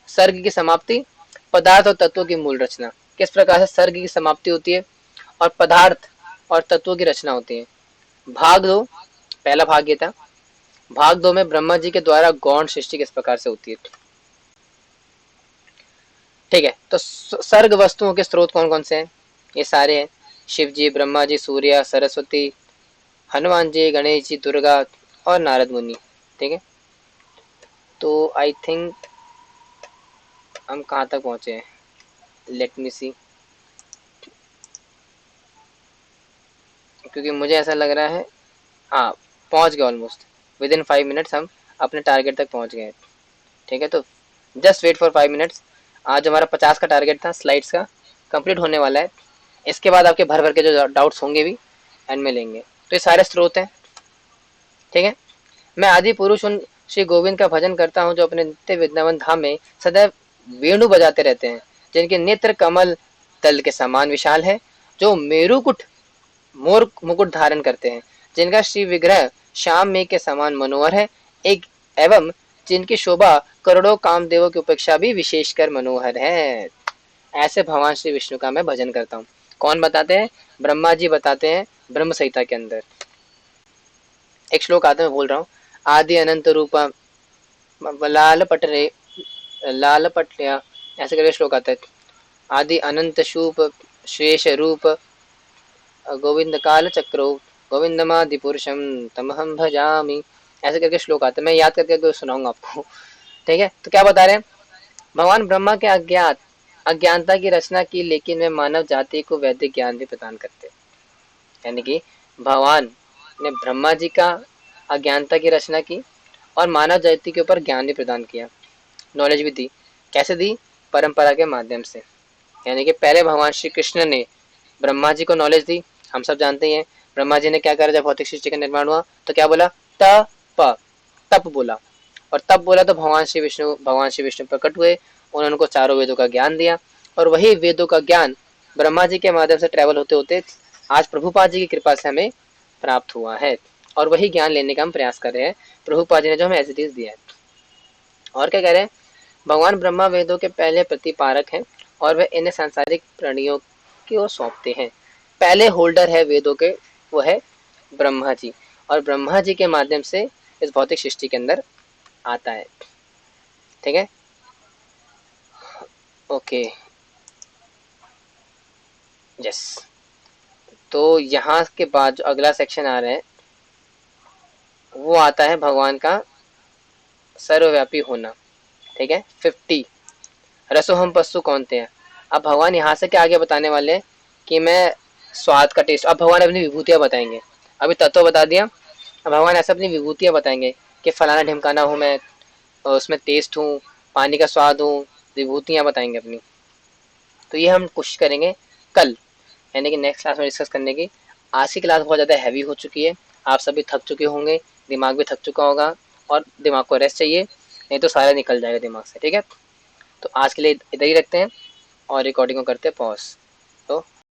सर्ग की समाप्ति, पदार्थ और तत्वों की मूल रचना। किस प्रकार से सर्ग की समाप्ति होती है और पदार्थ और तत्वों की रचना होती है। भाग 2, पहला भाग ये था। भाग 2 में ब्रह्मा जी के द्वारा गौण सृष्टि किस प्रकार से होती है। ठीक है, तो सर्ग वस्तुओं के स्रोत कौन कौन से हैं, ये सारे हैं। शिव जी, ब्रह्मा जी, सूर्य, सरस्वती, हनुमान जी, गणेश जी, दुर्गा और नारद मुनि। ठीक है, तो आई थिंक हम कहाँ तक पहुंचे हैं, लेट मी सी, क्योंकि मुझे ऐसा लग रहा है हाँ पहुंच गए ऑलमोस्ट, विद इन 5 मिनट्स हम अपने टारगेट तक पहुंच गए। ठीक है, तो जस्ट वेट फॉर 5 मिनट्स। आज हमारा 50 का टारगेट था स्लाइड्स का, कंप्लीट होने वाला है। इसके बाद आपके भर भर के जो डाउट्स होंगे भी एंड में लेंगे। तो ये सारे स्रोत हैं। ठीक है, मैं आदि पुरुष उन श्री गोविंद का भजन करता हूँ जो अपने नित्य वृंदावन धाम में सदैव वेणु बजाते रहते हैं, जिनके नेत्र कमल दल के समान विशाल है, जो मेरुकुट मोर मुकुट धारण करते हैं, जिनका श्री विग्रह श्याम मेघ के समान मनोहर है, एक एवं जिनकी शोभा करोड़ों कामदेवों की उपेक्षा भी विशेषकर मनोहर है। ऐसे भगवान श्री विष्णु का मैं भजन करता हूँ। कौन बताते हैं, ब्रह्मा जी बताते हैं ब्रह्म संहिता के अंदर। एक श्लोक आता है, मैं बोल रहा हूँ, आदि अनंत रूपा लाल पटरे लाल पटया, ऐसे करके श्लोक आता है। आदि अनंत शूप शेष रूप गोविंद काल चक्रो गोविंदमादि पुरुषम तमहम भजामी, ऐसे करके श्लोक आता है। मैं याद करके सुनाऊंगा आपको। ठीक है, तो क्या बता रहे हैं, भगवान ब्रह्मा के अज्ञानता की रचना की, लेकिन वे मानव जाति को वैदिक ज्ञान भी प्रदान करते। यानी कि भगवान ने ब्रह्मा जी का अज्ञानता की रचना की और मानव जाति के ऊपर ज्ञान भी प्रदान किया, नॉलेज भी दी। कैसे दी, परंपरा के माध्यम से। यानी कि पहले भगवान श्री कृष्ण ने ब्रह्मा जी को नॉलेज दी। हम सब जानते हैं ब्रह्मा जी ने क्या करा, जब भौतिक सृष्टि का निर्माण हुआ तो क्या बोला, तप, तप बोला। और तप बोला तो भगवान श्री विष्णु प्रकट हुए, उन्होंने उनको चारों वेदों का ज्ञान दिया। और वही वेदों का ज्ञान ब्रह्मा जी के माध्यम से ट्रेवल होते होते आज प्रभुपाद जी की कृपा से हमें प्राप्त हुआ है, और वही ज्ञान लेने का हम प्रयास कर रहे हैं। प्रभुपाद जी ने जो हमें एज इट इज दिया है। और क्या कह रहे हैं, भगवान ब्रह्मा वेदों के पहले प्रतिपारक हैं और वे इन्हें सांसारिक प्राणियों को सौंपते हैं। पहले होल्डर है वेदों के, वो है ब्रह्मा जी, और ब्रह्मा जी के माध्यम से इस भौतिक सृष्टि के अंदर आता है। ठीक है, ओके, यस। तो यहाँ के बाद जो अगला सेक्शन आ रहा है वो आता है भगवान का सर्वव्यापी होना। ठीक है, 50 रसो हम पशु कौन थे। अब भगवान यहाँ से क्या आगे बताने वाले हैं कि मैं स्वाद का टेस्ट, अब भगवान अपनी विभूतियां बताएंगे। अभी तत्व बता दिया, अब भगवान ऐसे अपनी विभूतियां बताएंगे कि फलाना ढिमकाना हूँ मैं, और उसमें टेस्ट हूँ, पानी का स्वाद हूँ, विभूतियां बताएंगे अपनी। तो ये हम कोशिश करेंगे कल, यानी कि नेक्स्ट क्लास में डिस्कस करने की। आज की क्लास बहुत ज़्यादा हैवी हो चुकी है, आप सभी थक चुके होंगे, दिमाग भी थक चुका होगा, और दिमाग को रेस्ट चाहिए, नहीं तो सारा निकल जाएगा दिमाग से। ठीक है, तो आज के लिए इधर ही रखते हैं और रिकॉर्डिंग को करते हैं पॉज।